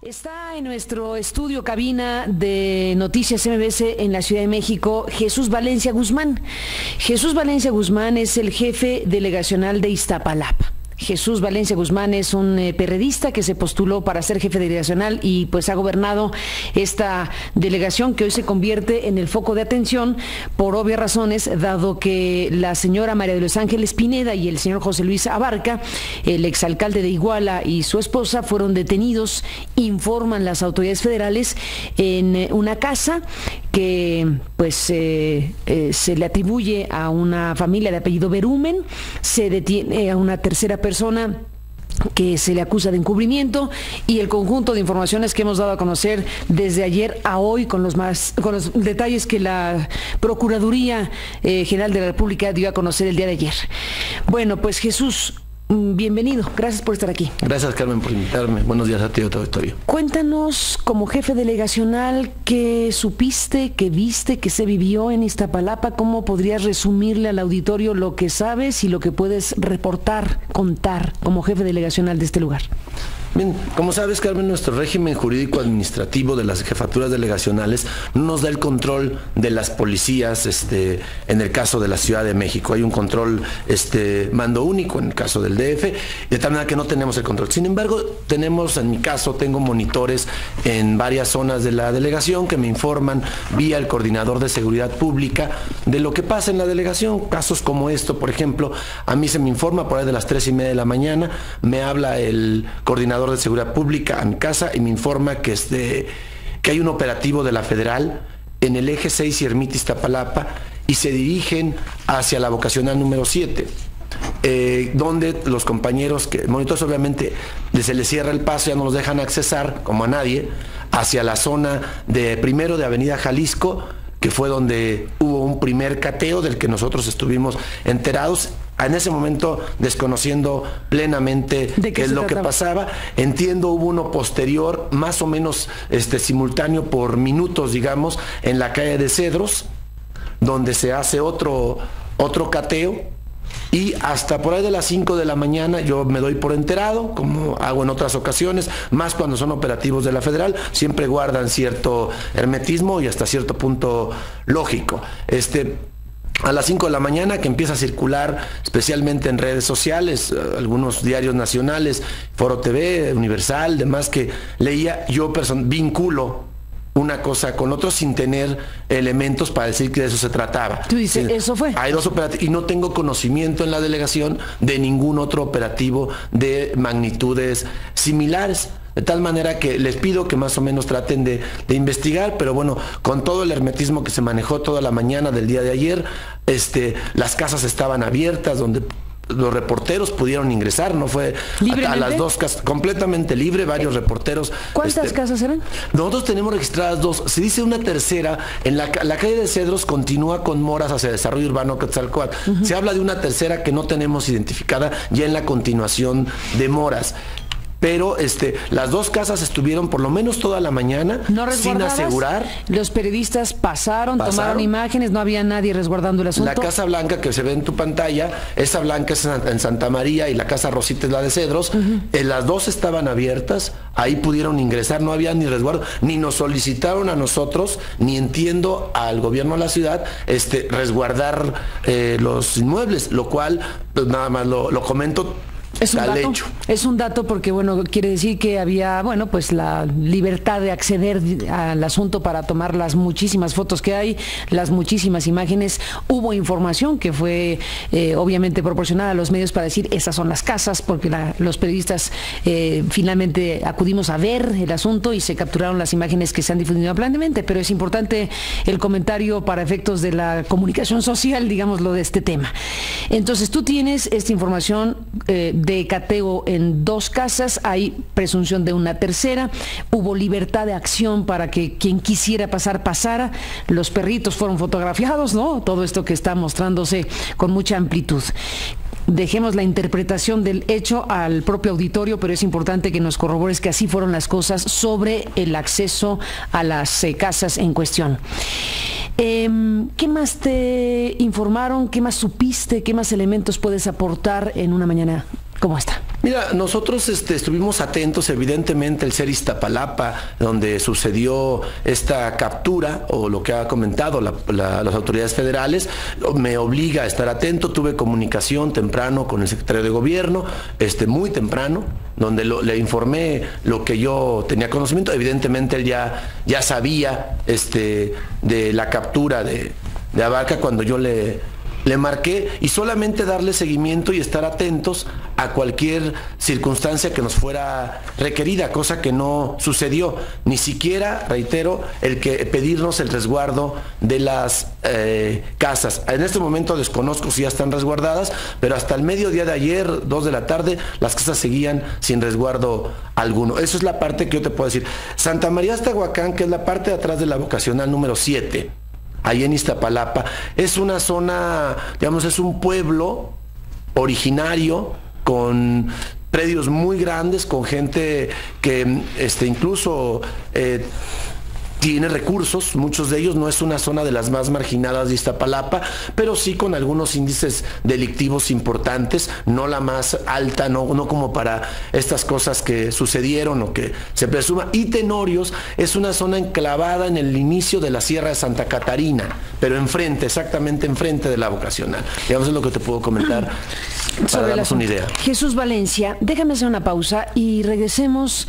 Está en nuestro estudio cabina de Noticias MBS en la Ciudad de México, Jesús Valencia Guzmán. Jesús Valencia Guzmán es el jefe delegacional de Iztapalapa. Jesús Valencia Guzmán es un perredista que se postuló para ser jefe delegacional y pues ha gobernado esta delegación que hoy se convierte en el foco de atención por obvias razones, dado que la señora María de los Ángeles Pineda y el señor José Luis Abarca, el exalcalde de Iguala, y su esposa fueron detenidos, informan las autoridades federales, en una casa que pues se le atribuye a una familia de apellido Berumen. Se detiene a una tercera persona que se le acusa de encubrimiento, y el conjunto de informaciones que hemos dado a conocer desde ayer a hoy con los detalles que la Procuraduría General de la República dio a conocer el día de ayer. Bueno, pues Jesús, bienvenido, gracias por estar aquí. Gracias, Carmen, por invitarme. Buenos días a ti, todo auditorio. Cuéntanos, como jefe delegacional, ¿qué supiste, qué viste, qué se vivió en Iztapalapa? ¿Cómo podrías resumirle al auditorio lo que sabes y lo que puedes reportar, contar como jefe delegacional de este lugar? Bien, como sabes, Carmen, nuestro régimen jurídico administrativo de las jefaturas delegacionales no nos da el control de las policías en el caso de la Ciudad de México. Hay un control mando único en el caso del DF, de tal manera que no tenemos el control. Sin embargo, en mi caso, tengo monitores en varias zonas de la delegación que me informan vía el coordinador de seguridad pública de lo que pasa en la delegación. Casos como esto, por ejemplo, a mí se me informa por ahí de las 3:30 de la mañana, me habla el coordinador de seguridad pública a mi casa y me informa que hay un operativo de la Federal en el eje 6 y Ermita Iztapalapa, y se dirigen hacia la vocacional número 7, donde los compañeros monitores obviamente se les cierra el paso, ya no los dejan accesar como a nadie hacia la zona primero de Avenida Jalisco, que fue donde hubo un primer cateo del que nosotros estuvimos enterados, en ese momento desconociendo plenamente qué es lo que pasaba. Entiendo, hubo uno posterior, más o menos simultáneo por minutos, digamos, en la calle de Cedros, donde se hace otro cateo, y hasta por ahí de las 5 de la mañana yo me doy por enterado, como hago en otras ocasiones, más cuando son operativos de la Federal, siempre guardan cierto hermetismo y hasta cierto punto lógico. A las 5 de la mañana, que empieza a circular especialmente en redes sociales, algunos diarios nacionales, Foro TV, Universal, demás, que leía, yo vinculo una cosa con otro sin tener elementos para decir que de eso se trataba. Tú dices, ¿eso fue? Hay dos operativos y no tengo conocimiento en la delegación de ningún otro operativo de magnitudes similares. De tal manera que les pido que más o menos traten de investigar, pero bueno, con todo el hermetismo que se manejó toda la mañana del día de ayer, las casas estaban abiertas, donde los reporteros pudieron ingresar, no fue a las dos casas, completamente libre, varios reporteros. ¿Cuántas casas eran? Nosotros tenemos registradas dos, se dice una tercera, en la calle de Cedros continúa con moras hacia Desarrollo Urbano Quetzalcóatl. Se habla de una tercera que no tenemos identificada ya en la continuación de moras. Pero las dos casas estuvieron por lo menos toda la mañana sin asegurar. Los periodistas pasaron, tomaron imágenes, no había nadie resguardando el asunto. La Casa Blanca que se ve en tu pantalla, esa blanca es en Santa María y la Casa Rosita es la de Cedros. Las dos estaban abiertas, ahí pudieron ingresar, no había ni resguardo, ni nos solicitaron a nosotros, ni entiendo al gobierno de la ciudad, resguardar los inmuebles, lo cual, pues nada más lo comento. Es un dato porque, bueno, quiere decir que había, bueno, pues la libertad de acceder al asunto para tomar las muchísimas fotos que hay, las muchísimas imágenes. Hubo información que fue obviamente proporcionada a los medios para decir esas son las casas, porque los periodistas finalmente acudimos a ver el asunto y se capturaron las imágenes que se han difundido ampliamente, pero es importante el comentario para efectos de la comunicación social, digámoslo, de este tema. Entonces, tú tienes esta información de cateo en dos casas, hay presunción de una tercera, hubo libertad de acción para que quien quisiera pasar, pasara, los perritos fueron fotografiados, ¿no? Todo esto que está mostrándose con mucha amplitud. Dejemos la interpretación del hecho al propio auditorio, pero es importante que nos corrobores que así fueron las cosas sobre el acceso a las casas en cuestión. ¿Qué más te informaron? ¿Qué más supiste? ¿Qué más elementos puedes aportar en una mañana como esta? Mira, nosotros estuvimos atentos, evidentemente, el ser Iztapalapa, donde sucedió esta captura, o lo que ha comentado las autoridades federales, me obliga a estar atento. Tuve comunicación temprano con el secretario de Gobierno, muy temprano, donde le informé lo que yo tenía conocimiento. Evidentemente él ya sabía de la captura de Abarca cuando yo le marqué, y solamente darle seguimiento y estar atentos a cualquier circunstancia que nos fuera requerida, cosa que no sucedió. Ni siquiera, reitero, el que pedirnos el resguardo de las casas. En este momento desconozco si ya están resguardadas, pero hasta el mediodía de ayer, 2 de la tarde, las casas seguían sin resguardo alguno. Eso es la parte que yo te puedo decir. Santa María Aztahuacán, que es la parte de atrás de la vocacional número 7, ahí en Iztapalapa, es una zona, digamos, es un pueblo originario con predios muy grandes, con gente que incluso tiene recursos. Muchos de ellos. No es una zona de las más marginadas de Iztapalapa, pero sí con algunos índices delictivos importantes, no la más alta, no como para estas cosas que sucedieron o que se presuma. Y Tenorios es una zona enclavada en el inicio de la Sierra de Santa Catarina, pero enfrente, exactamente enfrente de la vocacional. Digamos, es lo que te puedo comentar para darnos una idea. Jesús Valencia, déjame hacer una pausa y regresemos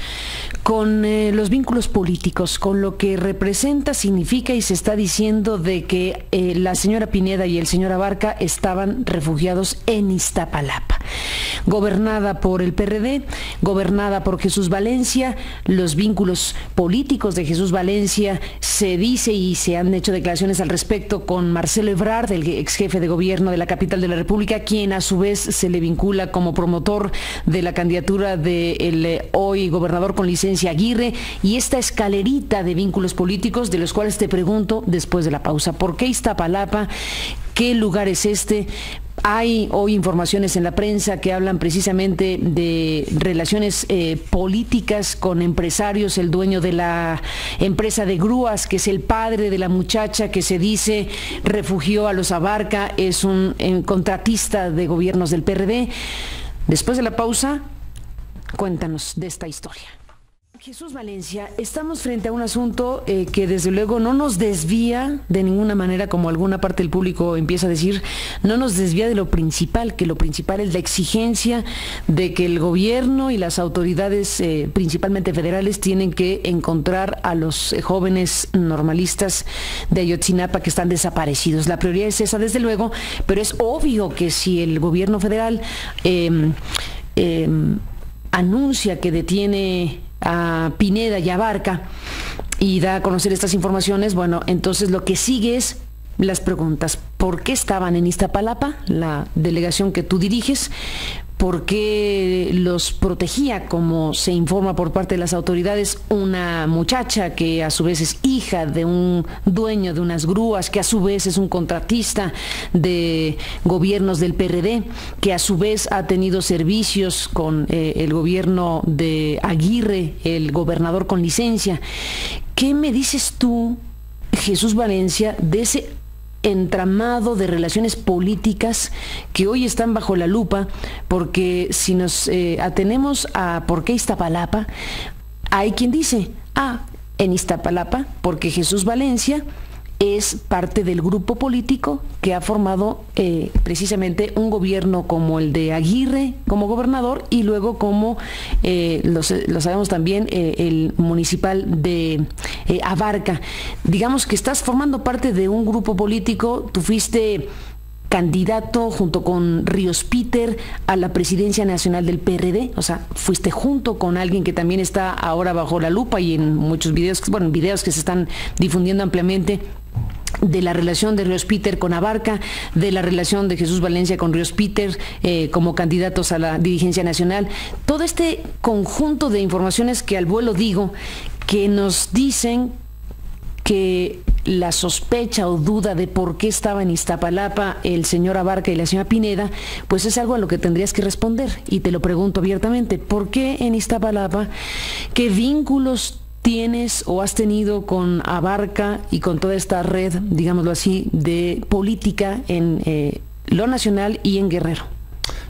con los vínculos políticos, con lo que representa, significa y se está diciendo de que la señora Pineda y el señor Abarca estaban refugiados en Iztapalapa. Gobernada por el PRD, gobernada por Jesús Valencia, los vínculos políticos de Jesús Valencia, se dice y se han hecho declaraciones al respecto con Marcelo Ebrard, el ex jefe de gobierno de la capital de la República, quien a su vez se le vincula como promotor de la candidatura del hoy gobernador con licencia Aguirre, y esta escalerita de vínculos políticos de los cuales te pregunto después de la pausa. ¿Por qué Iztapalapa? ¿Qué lugar es este? Hay hoy informaciones en la prensa que hablan precisamente de relaciones políticas con empresarios. El dueño de la empresa de grúas, que es el padre de la muchacha que se dice refugió a los Abarca, es un contratista de gobiernos del PRD. Después de la pausa, cuéntanos de esta historia. Jesús Valencia, estamos frente a un asunto que desde luego no nos desvía de ninguna manera, como alguna parte del público empieza a decir, no nos desvía de lo principal, que lo principal es la exigencia de que el gobierno y las autoridades, principalmente federales, tienen que encontrar a los jóvenes normalistas de Ayotzinapa que están desaparecidos. La prioridad es esa, desde luego, pero es obvio que si el gobierno federal anuncia que detiene a Pineda y Abarca y da a conocer estas informaciones, bueno, entonces lo que sigue es las preguntas. ¿Por qué estaban en Iztapalapa, la delegación que tú diriges? ¿Por qué los protegía, como se informa por parte de las autoridades, una muchacha que a su vez es hija de un dueño de unas grúas, que a su vez es un contratista de gobiernos del PRD, que a su vez ha tenido servicios con el gobierno de Aguirre, el gobernador con licencia? ¿Qué me dices tú, Jesús Valencia, de ese entramado de relaciones políticas que hoy están bajo la lupa? Porque si nos atenemos a por qué Iztapalapa, hay quien dice, en Iztapalapa, porque Jesús Valencia es parte del grupo político que ha formado precisamente un gobierno como el de Aguirre como gobernador, y luego como lo sabemos también el municipal de Abarca. Digamos que estás formando parte de un grupo político. Tú fuiste candidato junto con Ríos Peter a la presidencia nacional del PRD, o sea, fuiste junto con alguien que también está ahora bajo la lupa y en muchos videos, bueno, videos que se están difundiendo ampliamente, de la relación de Ríos Peter con Abarca, de la relación de Jesús Valencia con Ríos Peter como candidatos a la dirigencia nacional. Todo este conjunto de informaciones que al vuelo digo, que nos dicen que la sospecha o duda de por qué estaba en Iztapalapa el señor Abarca y la señora Pineda, pues es algo a lo que tendrías que responder. Y te lo pregunto abiertamente, ¿por qué en Iztapalapa? ¿Qué vínculos tienes o has tenido con Abarca y con toda esta red, digámoslo así, de política en lo nacional y en Guerrero?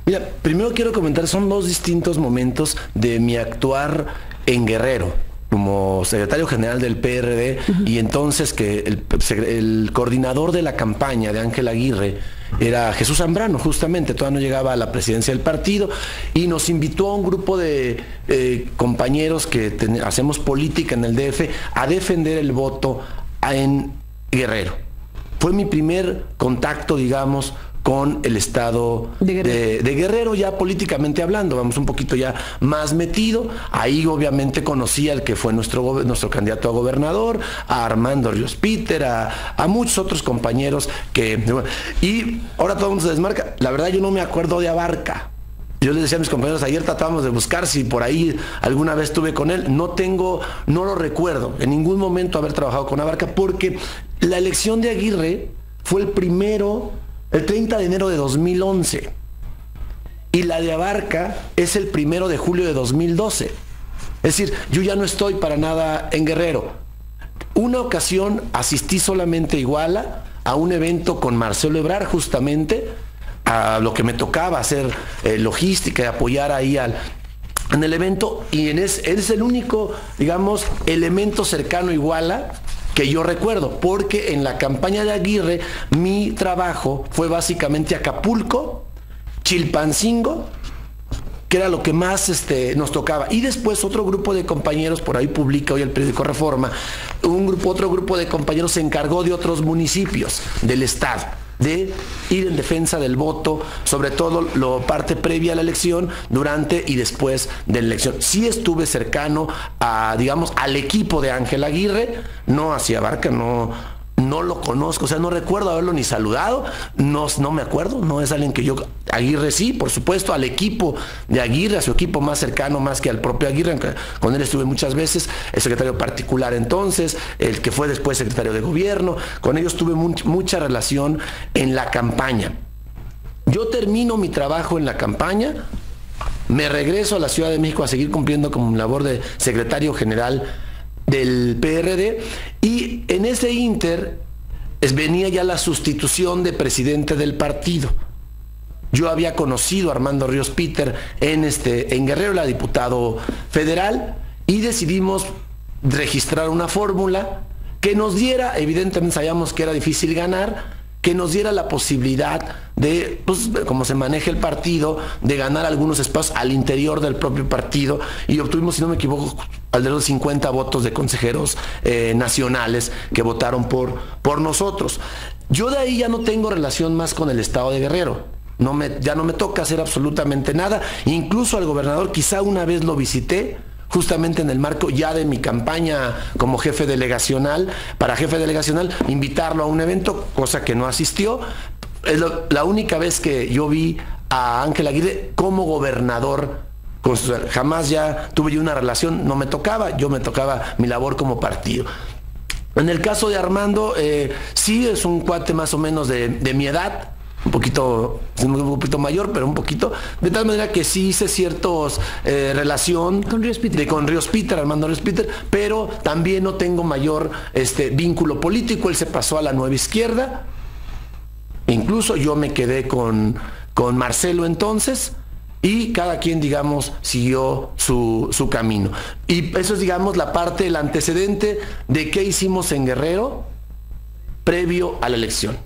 Mira, primero quiero comentar, son dos distintos momentos de mi actuar en Guerrero, como secretario general del PRD, y entonces que el coordinador de la campaña de Ángel Aguirre era Jesús Zambrano, justamente, todavía no llegaba a la presidencia del partido, y nos invitó a un grupo de compañeros que hacemos política en el DF a defender el voto en Guerrero. Fue mi primer contacto, digamos, con el estado de Guerrero, ya políticamente hablando, vamos un poquito ya más metido. Ahí obviamente conocí al que fue nuestro candidato a gobernador, a Armando Ríos Peter, a muchos otros compañeros que... Y ahora todo el mundo se desmarca. La verdad yo no me acuerdo de Abarca. Yo les decía a mis compañeros, ayer tratábamos de buscar si por ahí alguna vez estuve con él. No lo recuerdo en ningún momento haber trabajado con Abarca, porque la elección de Aguirre fue el 30 de enero de 2011. Y la de Abarca es el 1 de julio de 2012. Es decir, yo ya no estoy para nada en Guerrero. Una ocasión asistí solamente a Iguala, a un evento con Marcelo Ebrard, justamente, a lo que me tocaba hacer logística y apoyar ahí en el evento. Y es el único, digamos, elemento cercano a Iguala que yo recuerdo, porque en la campaña de Aguirre mi trabajo fue básicamente Acapulco, Chilpancingo, que era lo que más nos tocaba, y después otro grupo de compañeros, por ahí publica hoy el periódico Reforma, otro grupo de compañeros se encargó de otros municipios del estado, de ir en defensa del voto, sobre todo la parte previa a la elección, durante y después de la elección. Sí estuve cercano al equipo de Ángel Aguirre, no hacia Abarca, no lo conozco, o sea, no recuerdo haberlo ni saludado, no me acuerdo, no es alguien que yo... Aguirre sí, por supuesto, al equipo de Aguirre, a su equipo más cercano, más que al propio Aguirre, aunque con él estuve muchas veces, el secretario particular entonces, el que fue después secretario de gobierno, con ellos tuve mucha relación en la campaña. Yo termino mi trabajo en la campaña, me regreso a la Ciudad de México a seguir cumpliendo con mi labor de secretario general del PRD, y en ese ínter venía ya la sustitución de presidente del partido. Yo había conocido a Armando Ríos Peter en Guerrero, era diputado federal, y decidimos registrar una fórmula que nos diera, evidentemente sabíamos que era difícil ganar, que nos diera la posibilidad de, pues, como se maneja el partido, de ganar algunos espacios al interior del propio partido, y obtuvimos, si no me equivoco, alrededor de 50 votos de consejeros nacionales que votaron por nosotros. Yo de ahí ya no tengo relación más con el estado de Guerrero. Ya no me toca hacer absolutamente nada. Incluso al gobernador quizá una vez lo visité, justamente en el marco ya de mi campaña como jefe delegacional, invitarlo a un evento, cosa que no asistió. Es la única vez que yo vi a Ángel Aguirre como gobernador constitucional. Jamás ya tuve yo una relación, no me tocaba, me tocaba mi labor como partido. En el caso de Armando, sí es un cuate más o menos de mi edad, un poquito mayor, pero un poquito, de tal manera que sí hice ciertos relación con Ríos Peter, Armando Ríos Peter, pero también no tengo mayor vínculo político. Él se pasó a la Nueva Izquierda, incluso yo me quedé con Marcelo entonces, y cada quien, digamos, siguió su camino. Y eso es, digamos, la parte, el antecedente de qué hicimos en Guerrero previo a la elección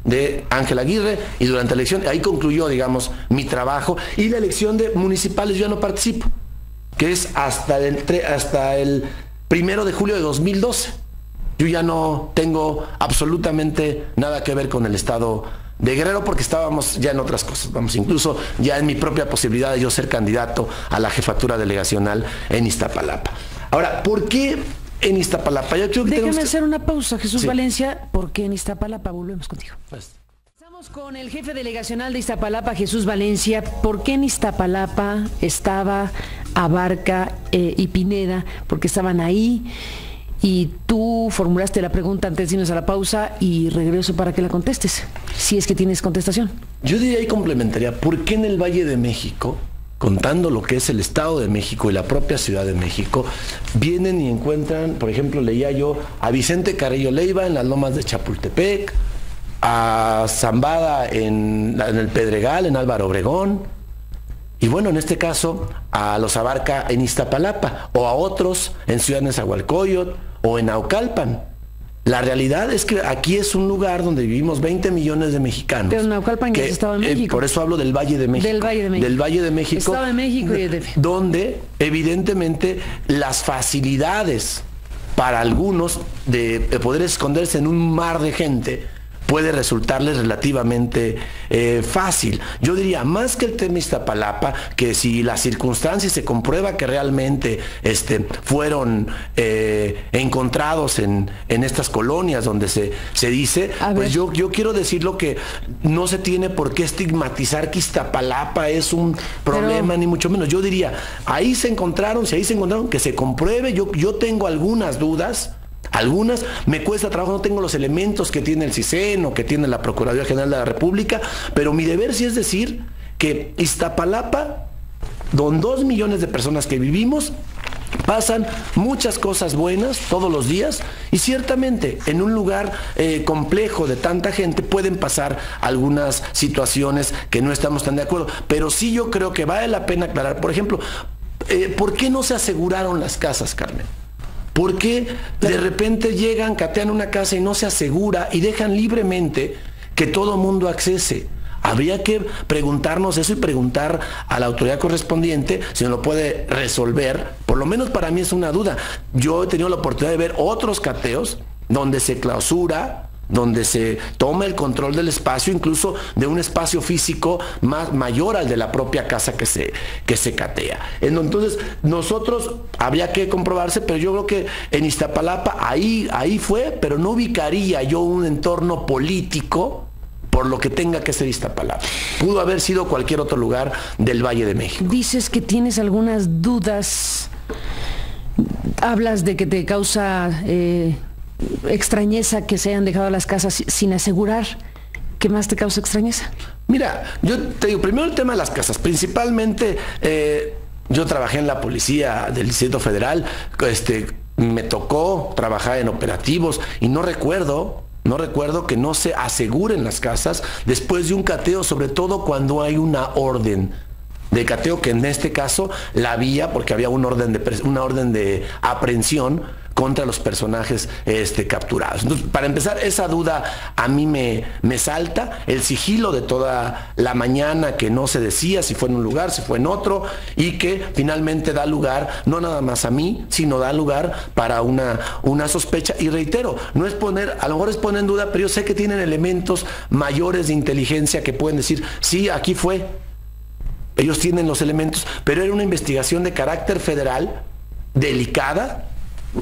de Ángel Aguirre, y durante la elección, ahí concluyó, digamos, mi trabajo. Y la elección de municipales yo ya no participo, que es hasta el 1 de julio de 2012. Yo ya no tengo absolutamente nada que ver con el estado de Guerrero, porque estábamos ya en otras cosas, vamos, incluso ya en mi propia posibilidad de yo ser candidato a la jefatura delegacional en Iztapalapa. Ahora, ¿por qué en Iztapalapa? Déjame hacer una pausa, Jesús Valencia, porque en Iztapalapa volvemos contigo. Estamos con el jefe delegacional de Iztapalapa, Jesús Valencia. ¿Por qué en Iztapalapa estaba Abarca y Pineda? Porque estaban ahí, y tú formulaste la pregunta antes de irnos a la pausa, y regreso para que la contestes, si es que tienes contestación. Yo diría y complementaría, ¿por qué en el Valle de México, contando lo que es el Estado de México y la propia Ciudad de México, vienen y encuentran, por ejemplo, leía yo a Vicente Carrillo Leiva en las lomas de Chapultepec, a Zambada en el Pedregal, en Álvaro Obregón, y bueno, en este caso a los Abarca en Iztapalapa, o a otros en Ciudad Nezahualcóyotl o en Naucalpan. La realidad es que aquí es un lugar donde vivimos 20 millones de mexicanos. Pero Naucalpan es Estado de México. Por eso hablo del Valle de México. Del Valle de México. Del Valle de México. Estado de México y DF. Donde evidentemente las facilidades para algunos de poder esconderse en un mar de gente puede resultarles relativamente fácil. Yo diría, más que el tema Iztapalapa, que si las circunstancias se comprueba que realmente fueron encontrados en estas colonias donde se dice, pues yo quiero decirlo que no se tiene por qué estigmatizar que Iztapalapa es un problema, ni mucho menos. Yo diría, ahí se encontraron, que se compruebe. Yo tengo algunas dudas. Algunas me cuesta trabajo, no tengo los elementos que tiene el CISEN o que tiene la Procuraduría General de la República, pero mi deber sí es decir que Iztapalapa, con 2 millones de personas que vivimos, pasan muchas cosas buenas todos los días, y ciertamente en un lugar complejo de tanta gente pueden pasar algunas situaciones que no estamos tan de acuerdo, pero sí yo creo que vale la pena aclarar. Por ejemplo, ¿por qué no se aseguraron las casas, Carmen? ¿Por qué de repente llegan, catean una casa y no se asegura y dejan libremente que todo mundo accese? Habría que preguntarnos eso y preguntar a la autoridad correspondiente si nos lo puede resolver. Por lo menos para mí es una duda. Yo he tenido la oportunidad de ver otros cateos donde se clausura, donde se toma el control del espacio, incluso de un espacio físico mayor al de la propia casa que se catea. Entonces, nosotros habría que comprobarse, pero yo creo que en Iztapalapa ahí fue, pero no ubicaría yo un entorno político por lo que tenga que ser Iztapalapa. Pudo haber sido cualquier otro lugar del Valle de México. Dices que tienes algunas dudas, hablas de que te causa extrañeza que se hayan dejado las casas sin asegurar. ¿Qué más te causa extrañeza? Mira, yo te digo, primero el tema de las casas. Principalmente, yo trabajé en la policía del Distrito Federal, me tocó trabajar en operativos y no recuerdo que no se aseguren las casas después de un cateo, sobre todo cuando hay una orden de cateo, que en este caso la había, porque había una orden de aprehensión contra los personajes capturados. Entonces, para empezar, esa duda a mí me salta. El sigilo de toda la mañana, que no se decía si fue en un lugar, si fue en otro, y que finalmente da lugar, no nada más a mí, sino da lugar para una sospecha. Y reitero, no es poner, a lo mejor es poner en duda, pero yo sé que tienen elementos mayores de inteligencia que pueden decir, sí, aquí fue. Ellos tienen los elementos, pero era una investigación de carácter federal, delicada,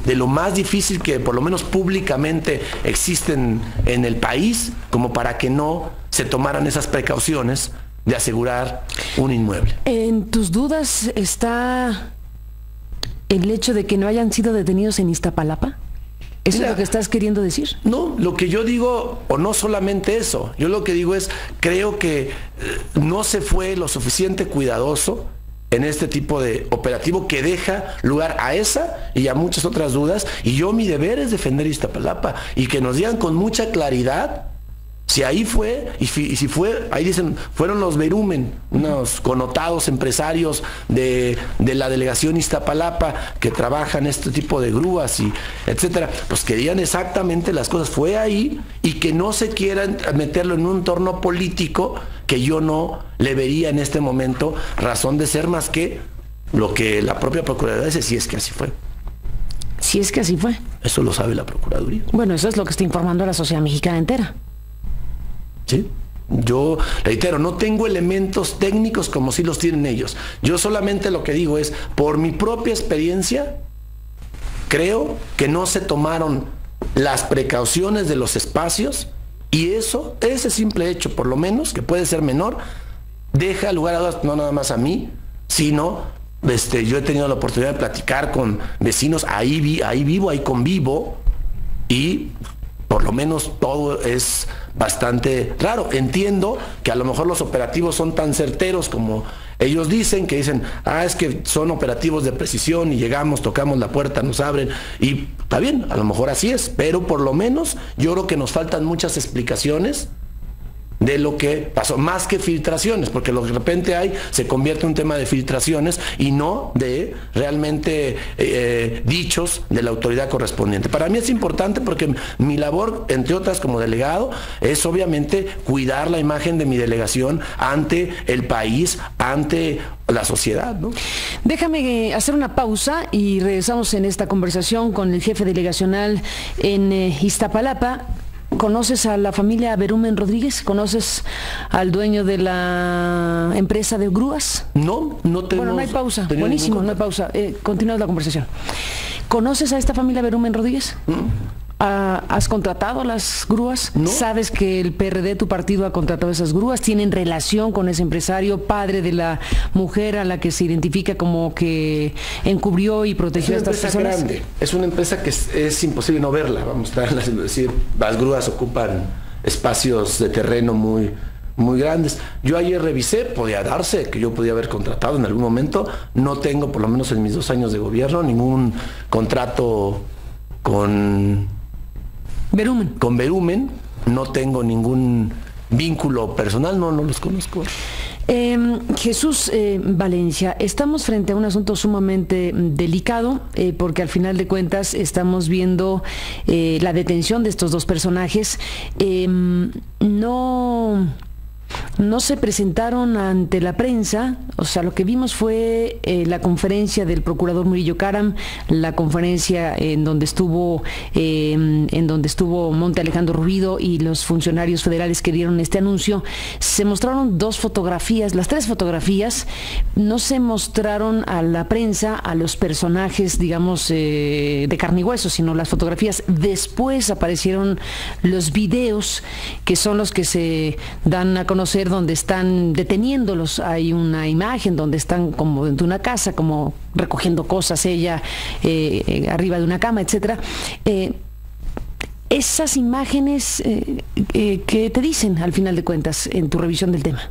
de lo más difícil que por lo menos públicamente existen en el país, como para que no se tomaran esas precauciones de asegurar un inmueble. ¿En tus dudas está el hecho de que no hayan sido detenidos en Iztapalapa? ¿Eso es lo que estás queriendo decir? No, lo que yo digo, o no solamente eso, yo lo que digo es, creo que no se fue lo suficiente cuidadoso en este tipo de operativo que deja lugar a esa y a muchas otras dudas, y yo mi deber es defender Iztapalapa y que nos digan con mucha claridad si ahí fue, y si fue, ahí dicen, fueron los Verumen, unos connotados empresarios de la delegación Iztapalapa que trabajan este tipo de grúas y etcétera, pues que digan exactamente las cosas, fue ahí, y que no se quieran meterlo en un entorno político que yo no le vería en este momento razón de ser, más que lo que la propia Procuraduría dice, si es que así fue. Si es que así fue. Eso lo sabe la Procuraduría. Bueno, eso es lo que está informando a la sociedad mexicana entera. ¿Sí? Yo reitero, no tengo elementos técnicos como si los tienen ellos. Yo solamente lo que digo es, por mi propia experiencia, creo que no se tomaron las precauciones de los espacios, y ese simple hecho, por lo menos, que puede ser menor, deja lugar a dudas, no nada más a mí, sino, yo he tenido la oportunidad de platicar con vecinos, ahí vivo, ahí convivo, y por lo menos todo es bastante raro. Entiendo que a lo mejor los operativos son tan certeros como Ellos dicen, es que son operativos de precisión y llegamos, tocamos la puerta, nos abren, y está bien, a lo mejor así es, pero por lo menos yo creo que nos faltan muchas explicaciones de lo que pasó, más que filtraciones, porque lo que de repente se convierte en un tema de filtraciones y no de realmente dichos de la autoridad correspondiente. Para mí es importante porque mi labor, entre otras como delegado, es obviamente cuidar la imagen de mi delegación ante el país, ante la sociedad, ¿no? Déjame hacer una pausa y regresamos en esta conversación con el jefe delegacional en Iztapalapa. ¿Conoces a la familia Berumen Rodríguez? ¿Conoces al dueño de la empresa de grúas? No tenemos... Bueno, no hay pausa. Buenísimo, no hay pausa. Continuamos la conversación. ¿Conoces a esta familia Berumen Rodríguez? ¿Has contratado las grúas? No. ¿Sabes que el PRD, tu partido, ha contratado esas grúas? ¿Tienen relación con ese empresario, padre de la mujer a la que se identifica como que encubrió y protegió a estas personas? Es una empresa grande. Es una empresa que es imposible no verla. Vamos a decir, las grúas ocupan espacios de terreno muy grandes. Yo ayer revisé, podía darse que yo podía haber contratado en algún momento. No tengo, por lo menos en mis 2 años de gobierno, ningún contrato con Berumen, no tengo ningún vínculo personal, no los conozco. Jesús Valencia, estamos frente a un asunto sumamente delicado porque al final de cuentas estamos viendo la detención de estos 2 personajes. No se presentaron ante la prensa, o sea, lo que vimos fue la conferencia del procurador Murillo Karam, la conferencia en donde estuvo Monte Alejandro Rubido y los funcionarios federales que dieron este anuncio. Se mostraron 2 fotografías, las 3 fotografías, no se mostraron a la prensa, a los personajes, digamos, de carne y hueso, sino las fotografías. Después aparecieron los videos, que son los que se dan a conocer donde están deteniéndolos. Hay una imagen donde están como dentro de una casa, como recogiendo cosas, ella arriba de una cama, etcétera. Esas imágenes, ¿qué te dicen al final de cuentas en tu revisión del tema?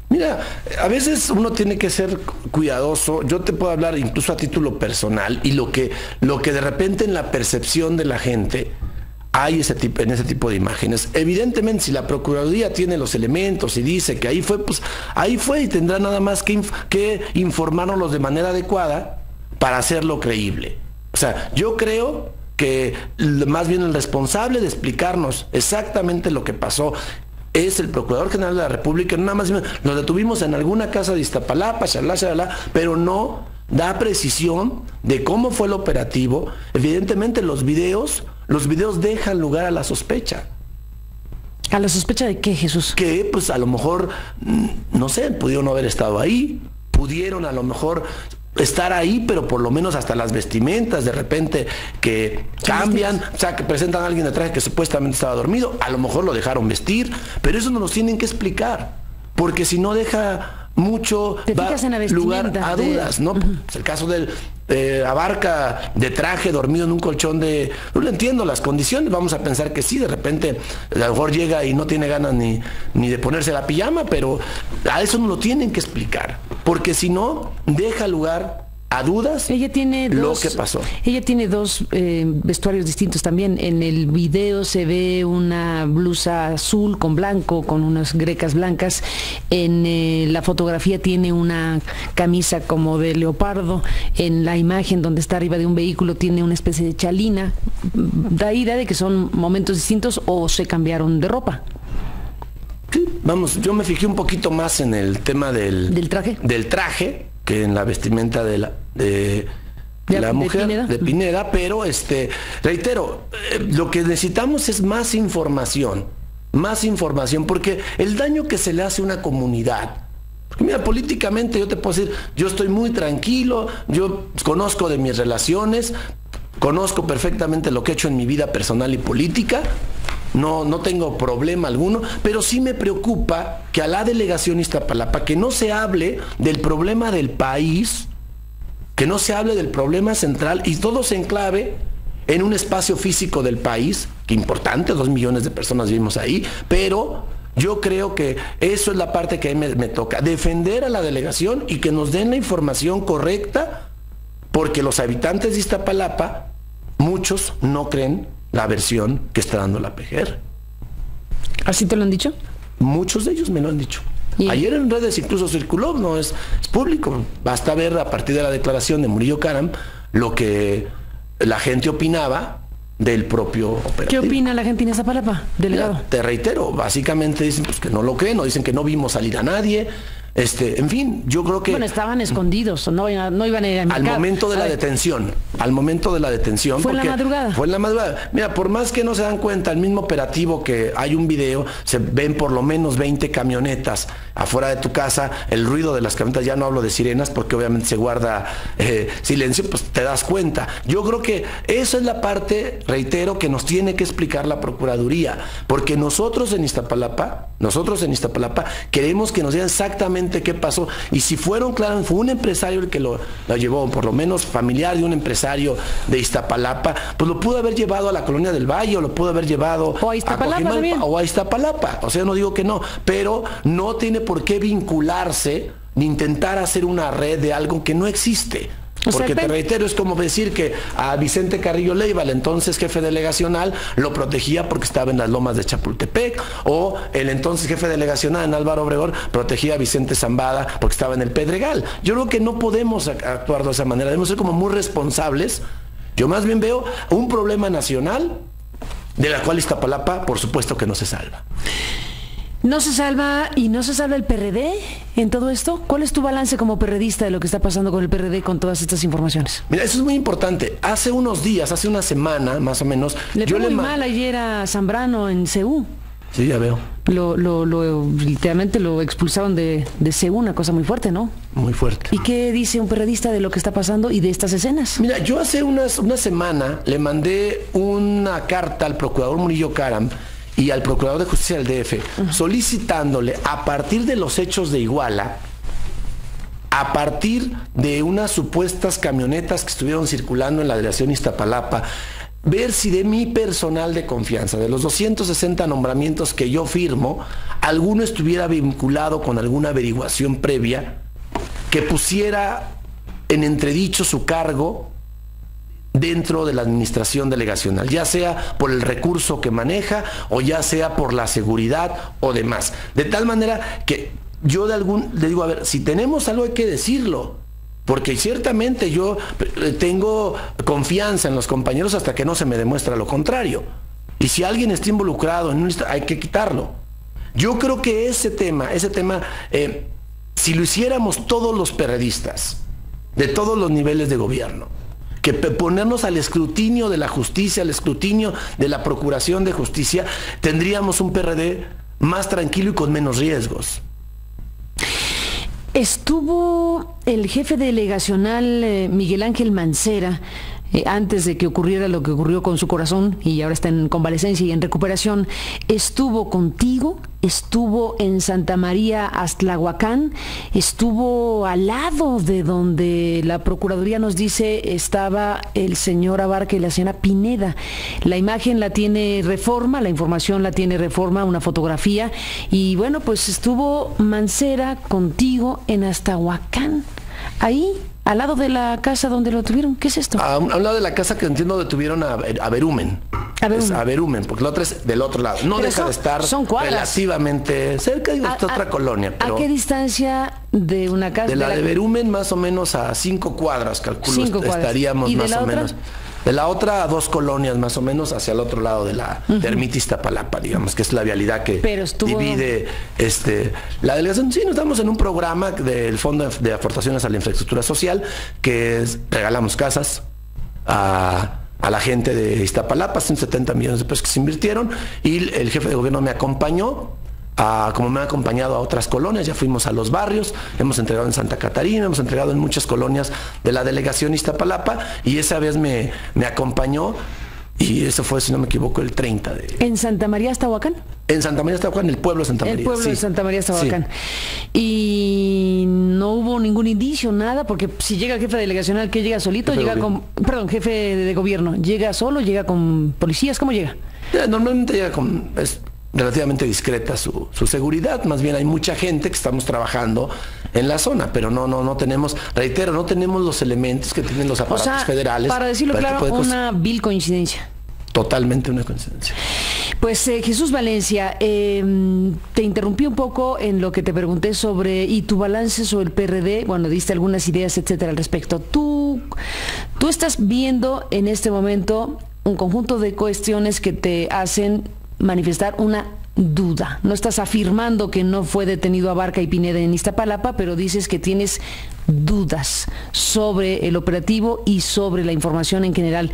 Mira, a veces uno tiene que ser cuidadoso. Yo te puedo hablar incluso a título personal y lo que de repente en la percepción de la gente hay en ese tipo de imágenes. Evidentemente, si la Procuraduría tiene los elementos y dice que ahí fue, pues ahí fue, y tendrá nada más que informarnos de manera adecuada para hacerlo creíble. O sea, yo creo que más bien el responsable de explicarnos exactamente lo que pasó es el Procurador General de la República. Nada más lo detuvimos en alguna casa de Iztapalapa, pero no da precisión de cómo fue el operativo. Evidentemente los videos dejan lugar a la sospecha. ¿A la sospecha de qué, Jesús? Que pues a lo mejor, no sé, pudieron no haber estado ahí, pudieron a lo mejor estar ahí, pero por lo menos hasta las vestimentas de repente que cambian, o sea, que presentan a alguien de traje que supuestamente estaba dormido, a lo mejor lo dejaron vestir, pero eso nos lo tienen que explicar, porque si no deja mucho lugar a dudas, ¿no? El caso del Abarca de traje, dormido en un colchón no lo entiendo las condiciones, vamos a pensar que sí, de repente a lo mejor llega y no tiene ganas ni de ponerse la pijama, pero a eso no lo tienen que explicar, porque si no, deja lugar a dudas. Ella tiene lo que pasó. Ella tiene 2 vestuarios distintos también. En el video se ve una blusa azul con blanco, con unas grecas blancas. En la fotografía tiene una camisa como de leopardo. En la imagen donde está arriba de un vehículo tiene una especie de chalina. Da idea de que son momentos distintos o se cambiaron de ropa. Sí, vamos, yo me fijé un poquito más en el tema del traje que en la vestimenta de la mujer, de Pineda, pero reitero, lo que necesitamos es más información, porque el daño que se le hace a una comunidad, porque mira, políticamente yo te puedo decir, yo estoy muy tranquilo, yo conozco de mis relaciones, conozco perfectamente lo que he hecho en mi vida personal y política, no tengo problema alguno, pero sí me preocupa que a la delegación Iztapalapa, que no se hable del problema del país, que no se hable del problema central y todo se enclave en un espacio físico del país, que importante, 2 millones de personas vivimos ahí, pero Yo creo que eso es la parte que a mí me toca, defender a la delegación y que nos den la información correcta, porque los habitantes de Iztapalapa, muchos no creen la versión que está dando la PGR. ¿Así te lo han dicho? Muchos de ellos me lo han dicho. ¿Y? Ayer en redes incluso circuló, no es público. Basta ver a partir de la declaración de Murillo Karam lo que la gente opinaba del propio operativo. ¿Qué opina la gente en Iztapalapa, delegado? Mira, te reitero, básicamente dicen pues, que no lo creen, o dicen que no vimos salir a nadie. En fin, yo creo que... Bueno, estaban escondidos, no iban a ir al mercado. Al momento de la detención, ¿Fue en la madrugada? Fue en la madrugada. Mira, por más que no se dan cuenta, el mismo operativo que hay un video, se ven por lo menos 20 camionetas afuera de tu casa, el ruido de las camionetas, ya no hablo de sirenas porque obviamente se guarda silencio, pues te das cuenta. Yo creo que esa es la parte, reitero, que nos tiene que explicar la Procuraduría, porque nosotros en Iztapalapa queremos que nos digan exactamente qué pasó, y si fueron, claro, fue un empresario el que lo llevó, por lo menos familiar de un empresario de Iztapalapa, pues lo pudo haber llevado a la Colonia del Valle, o lo pudo haber llevado a Iztapalapa, o sea, no digo que no, pero no tiene por qué vincularse ni intentar hacer una red de algo que no existe. Porque te reitero, es como decir que a Vicente Carrillo Leiva, el entonces jefe delegacional, lo protegía porque estaba en las lomas de Chapultepec, o el entonces jefe delegacional en Álvaro Obregón protegía a Vicente Zambada porque estaba en el Pedregal. Yo creo que no podemos actuar de esa manera, debemos ser como muy responsables. Yo más bien veo un problema nacional de la cual Iztapalapa, por supuesto que no se salva. ¿No se salva y no se salva el PRD en todo esto? ¿Cuál es tu balance como perredista de lo que está pasando con el PRD con todas estas informaciones? Mira, eso es muy importante. Hace unos días, hace una semana más o menos... Le fue muy mal ayer a Zambrano en CU. Sí, ya veo. Literalmente lo expulsaron de CU, una cosa muy fuerte, ¿no? Muy fuerte. ¿Y qué dice un periodista de lo que está pasando y de estas escenas? Mira, yo hace una semana le mandé una carta al procurador Murillo Karam y al Procurador de Justicia del DF, solicitándole, a partir de los hechos de Iguala, a partir de unas supuestas camionetas que estuvieron circulando en la delegación Iztapalapa, ver si de mi personal de confianza, de los 260 nombramientos que yo firmo, alguno estuviera vinculado con alguna averiguación previa que pusiera en entredicho su cargo dentro de la administración delegacional, ya sea por el recurso que maneja o ya sea por la seguridad o demás. De tal manera que yo le digo, a ver, si tenemos algo hay que decirlo, porque ciertamente yo tengo confianza en los compañeros hasta que no se me demuestra lo contrario. Y si alguien está involucrado en hay que quitarlo. Yo creo que ese tema, si lo hiciéramos todos los perredistas, de todos los niveles de gobierno, que ponernos al escrutinio de la justicia, al escrutinio de la Procuración de Justicia, tendríamos un PRD más tranquilo y con menos riesgos. Estuvo el jefe delegacional Miguel Ángel Mancera, antes de que ocurriera lo que ocurrió con su corazón, y ahora está en convalecencia y en recuperación, estuvo contigo, estuvo en Santa María Astlahuacán, estuvo al lado de donde la Procuraduría nos dice estaba el señor Abarca y la señora Pineda. La imagen la tiene Reforma, la información la tiene Reforma, una fotografía, y bueno, pues estuvo Mancera contigo en Astlahuacán, ahí al lado de la casa donde lo tuvieron. ¿Qué es esto? A un lado de la casa que entiendo detuvieron a Verumen. A Verumen, porque la otra es del otro lado. No deja de estar relativamente cerca de otra colonia. Pero ¿a qué distancia de una casa? De la de Verumen más o menos a 5 cuadras, calculo, estaríamos más o menos. De la otra a 2 colonias más o menos hacia el otro lado de la Ermita Iztapalapa, digamos, que es la vialidad que divide la delegación. Sí, nos estamos en un programa del Fondo de Aportaciones a la Infraestructura Social, que regalamos casas a la gente de Iztapalapa, 170 millones de pesos que se invirtieron, y el jefe de gobierno me acompañó, como me ha acompañado a otras colonias. Ya fuimos a los barrios, hemos entregado en Santa Catarina, hemos entregado en muchas colonias de la delegación Iztapalapa, y esa vez me acompañó, y eso fue, si no me equivoco, el 30 de... ¿En Santa María Astlahuacán? En Santa María Astlahuacán, el pueblo de Santa María. El pueblo de Santa María Astlahuacán. Sí. Y no hubo ningún indicio, nada, porque si llega el jefe delegacional, ¿qué llega solito? Jefe de gobierno, ¿llega solo, llega con policías? ¿Cómo llega? Normalmente llega relativamente discreta su seguridad. Más bien hay mucha gente que estamos trabajando en la zona, pero no tenemos, reitero, no tenemos los elementos que tienen los aparatos federales. Para decirlo claro, una vil coincidencia. Totalmente una coincidencia. Pues Jesús Valencia, te interrumpí un poco en lo que te pregunté sobre, y tu balance sobre el PRD, bueno, diste algunas ideas, etcétera, al respecto. Tú estás viendo en este momento un conjunto de cuestiones que te hacen manifestar una duda. No estás afirmando que no fue detenido Abarca y Pineda en Iztapalapa, pero dices que tienes dudas sobre el operativo y sobre la información en general.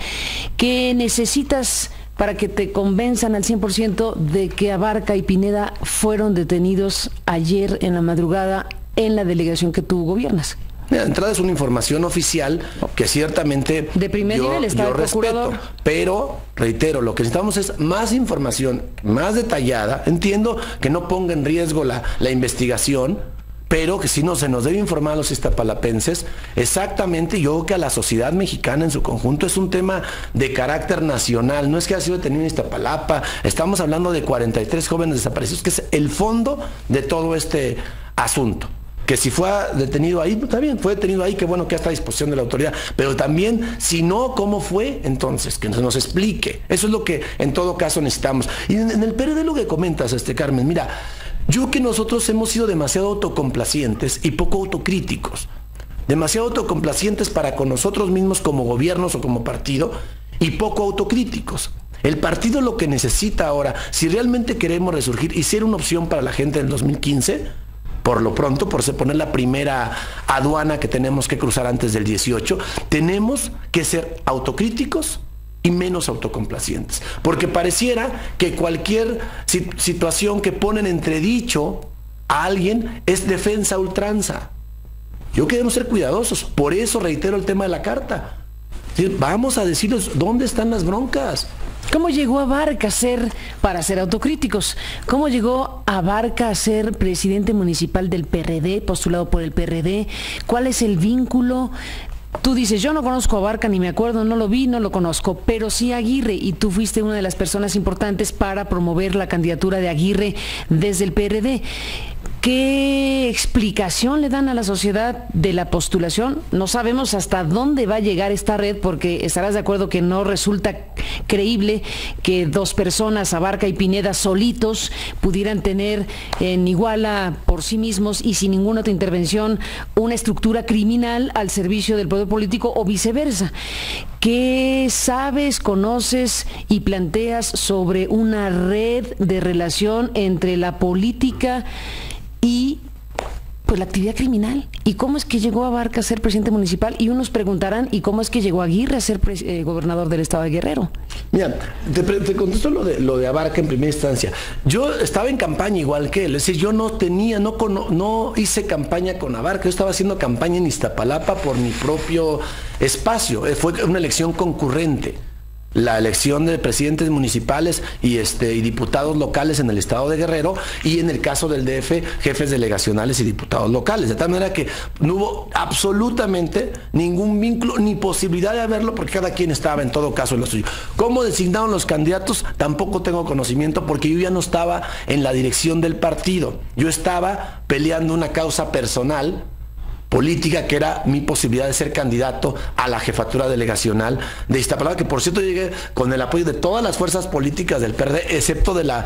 ¿Qué necesitas para que te convenzan al 100% de que Abarca y Pineda fueron detenidos ayer en la madrugada en la delegación que tú gobiernas? Mira, de entrada es una información oficial que ciertamente de primer nivel está el respeto, pero reitero, lo que necesitamos es más información, más detallada. Entiendo que no ponga en riesgo la investigación, pero que si no se nos debe informar a los iztapalapenses exactamente. Yo creo que a la sociedad mexicana en su conjunto es un tema de carácter nacional. No es que haya sido detenido en Iztapalapa, estamos hablando de 43 jóvenes desaparecidos, que es el fondo de todo este asunto. Que si fue detenido ahí, pues está bien, fue detenido ahí, qué bueno que está a disposición de la autoridad, pero también, si no, ¿cómo fue? Entonces, que nos explique. Eso es lo que en todo caso necesitamos. Y en el PRD lo que comentas, Carmen, mira, yo creo que nosotros hemos sido demasiado autocomplacientes y poco autocríticos. Demasiado autocomplacientes para con nosotros mismos como gobiernos o como partido y poco autocríticos. El partido lo que necesita ahora, si realmente queremos resurgir y ser una opción para la gente en el 2015, por lo pronto, por poner la primera aduana que tenemos que cruzar antes del 18, tenemos que ser autocríticos y menos autocomplacientes. Porque pareciera que cualquier situación que pone en entredicho a alguien es defensa a ultranza. Yo queremos ser cuidadosos, por eso reitero el tema de la carta. Vamos a decirles dónde están las broncas. ¿Cómo llegó Abarca a ser, para ser autocríticos, cómo llegó Abarca a ser presidente municipal del PRD, postulado por el PRD? ¿Cuál es el vínculo? Tú dices, yo no conozco a Abarca, ni me acuerdo, no lo vi, no lo conozco, pero sí a Aguirre, y tú fuiste una de las personas importantes para promover la candidatura de Aguirre desde el PRD. ¿Qué explicación le dan a la sociedad de la postulación? No sabemos hasta dónde va a llegar esta red, porque estarás de acuerdo que no resulta creíble que dos personas, Abarca y Pineda, solitos, pudieran tener en Iguala por sí mismos y sin ninguna otra intervención una estructura criminal al servicio del poder político o viceversa. ¿Qué sabes, conoces y planteas sobre una red de relación entre la política y pues la actividad criminal? ¿Y cómo es que llegó Abarca a ser presidente municipal? Y unos preguntarán, ¿y cómo es que llegó Aguirre a ser gobernador del estado de Guerrero? Mira, te contesto lo de Abarca en primera instancia. Yo estaba en campaña igual que él, es decir, yo no hice campaña con Abarca, yo estaba haciendo campaña en Iztapalapa por mi propio espacio. Fue una elección concurrente. La elección de presidentes municipales y diputados locales en el estado de Guerrero, y en el caso del DF, jefes delegacionales y diputados locales. De tal manera que no hubo absolutamente ningún vínculo ni posibilidad de haberlo, porque cada quien estaba en todo caso en lo suyo. ¿Cómo designaron los candidatos? Tampoco tengo conocimiento, porque yo ya no estaba en la dirección del partido. Yo estaba peleando una causa personal política, que era mi posibilidad de ser candidato a la jefatura delegacional de Iztapalapa, que por cierto llegué con el apoyo de todas las fuerzas políticas del PRD, excepto de la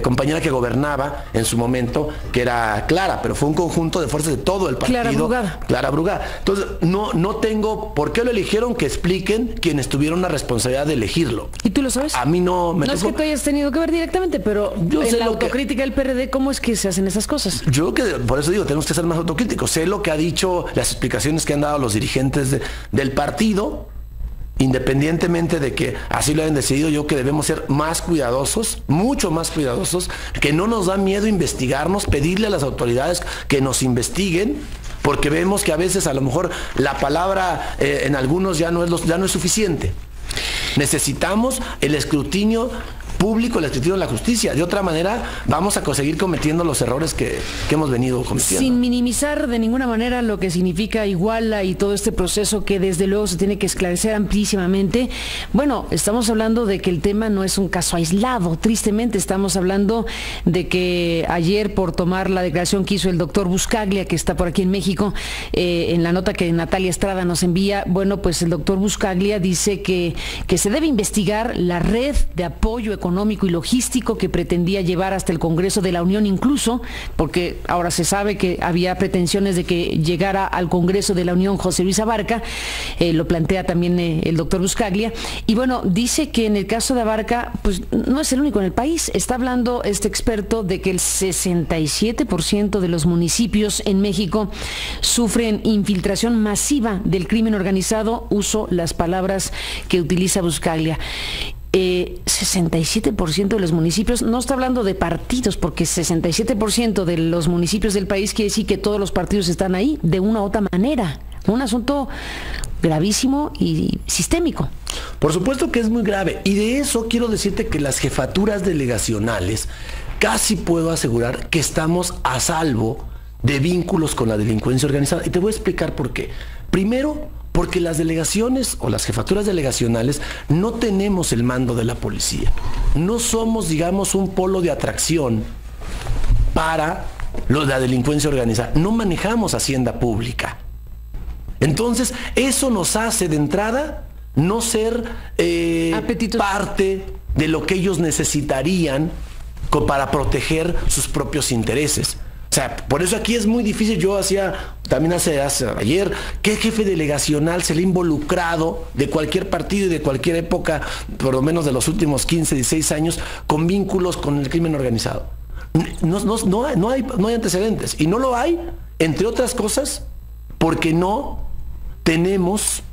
compañera que gobernaba en su momento, que era Clara, pero fue un conjunto de fuerzas de todo el partido. Clara Brugada. Entonces, no tengo por qué lo eligieron, que expliquen quienes tuvieron la responsabilidad de elegirlo. ¿Y tú lo sabes? A mí no me... No es que tú hayas tenido que ver directamente, pero yo en la autocrítica del PRD, ¿cómo es que se hacen esas cosas? Yo creo que, por eso digo, tenemos que ser más autocríticos. Sé lo que ha dicho, las explicaciones que han dado los dirigentes del partido, independientemente de que así lo hayan decidido. Yo creo que debemos ser más cuidadosos, mucho más cuidadosos, que no nos da miedo investigarnos, pedirle a las autoridades que nos investiguen, porque vemos que a veces a lo mejor la palabra en algunos ya no es suficiente. Necesitamos el escrutinio público el escrutinio de la justicia. De otra manera, vamos a seguir cometiendo los errores que hemos venido cometiendo. Sin minimizar de ninguna manera lo que significa Iguala y todo este proceso que desde luego se tiene que esclarecer amplísimamente. Bueno, estamos hablando de que el tema no es un caso aislado. Tristemente estamos hablando de que ayer, por tomar la declaración que hizo el doctor Buscaglia, que está por aquí en México, en la nota que Natalia Estrada nos envía, bueno, pues el doctor Buscaglia dice que se debe investigar la red de apoyo económico y logístico que pretendía llevar hasta el Congreso de la Unión, incluso, porque ahora se sabe que había pretensiones de que llegara al Congreso de la Unión José Luis Abarca, lo plantea también el doctor Buscaglia, y bueno, dice que en el caso de Abarca, pues no es el único en el país. Está hablando este experto de que el 67% de los municipios en México sufren infiltración masiva del crimen organizado, uso las palabras que utiliza Buscaglia. 67% de los municipios, no está hablando de partidos, porque 67% de los municipios del país quiere decir que todos los partidos están ahí de una u otra manera. Un asunto gravísimo y sistémico. Por supuesto que es muy grave, y de eso quiero decirte que las jefaturas delegacionales casi puedo asegurar que estamos a salvo de vínculos con la delincuencia organizada, y te voy a explicar por qué. Primero, porque las delegaciones o las jefaturas delegacionales no tenemos el mando de la policía. No somos, digamos, un polo de atracción para la delincuencia organizada. No manejamos hacienda pública. Entonces, eso nos hace de entrada no ser parte de lo que ellos necesitarían para proteger sus propios intereses. O sea, por eso aquí es muy difícil. Yo también ayer, ¿qué jefe delegacional se le ha involucrado de cualquier partido y de cualquier época, por lo menos de los últimos 15, 16 años, con vínculos con el crimen organizado? No hay antecedentes. Y no lo hay, entre otras cosas, porque no tenemos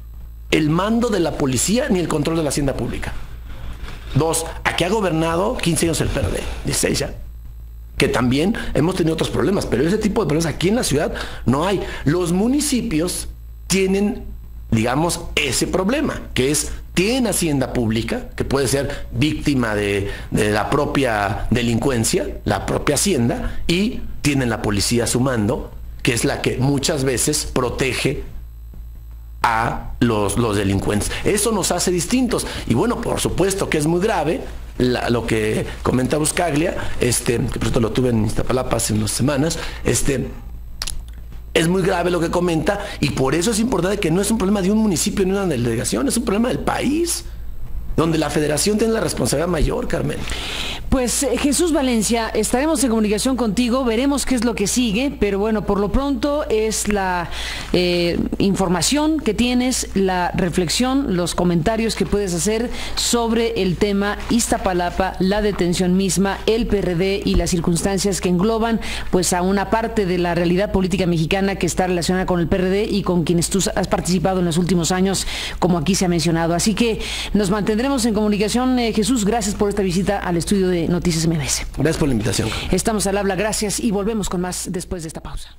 el mando de la policía ni el control de la hacienda pública. Dos, aquí ha gobernado 15 años el PRD, 16 ya. Que también hemos tenido otros problemas, pero ese tipo de problemas aquí en la ciudad no hay. Los municipios tienen, digamos, ese problema, que es, tienen hacienda pública, que puede ser víctima de la propia delincuencia, la propia hacienda, y tienen la policía a su mando, que es la que muchas veces protege a los delincuentes. Eso nos hace distintos. Y bueno, por supuesto que es muy grave lo que comenta Buscaglia, que por cierto lo tuve en Iztapalapa hace unas semanas, es muy grave lo que comenta, y por eso es importante que no es un problema de un municipio ni una delegación, es un problema del país, donde la federación tiene la responsabilidad mayor, Carmen. Pues Jesús Valencia, estaremos en comunicación contigo, veremos qué es lo que sigue, pero bueno, por lo pronto es la información que tienes, la reflexión, los comentarios que puedes hacer sobre el tema Iztapalapa, la detención misma, el PRD y las circunstancias que engloban pues a una parte de la realidad política mexicana que está relacionada con el PRD y con quienes tú has participado en los últimos años, como aquí se ha mencionado. Así que nos mantendremos en comunicación. Jesús, gracias por esta visita al estudio de Noticias MBS. Gracias por la invitación. Estamos al habla, gracias, y volvemos con más después de esta pausa.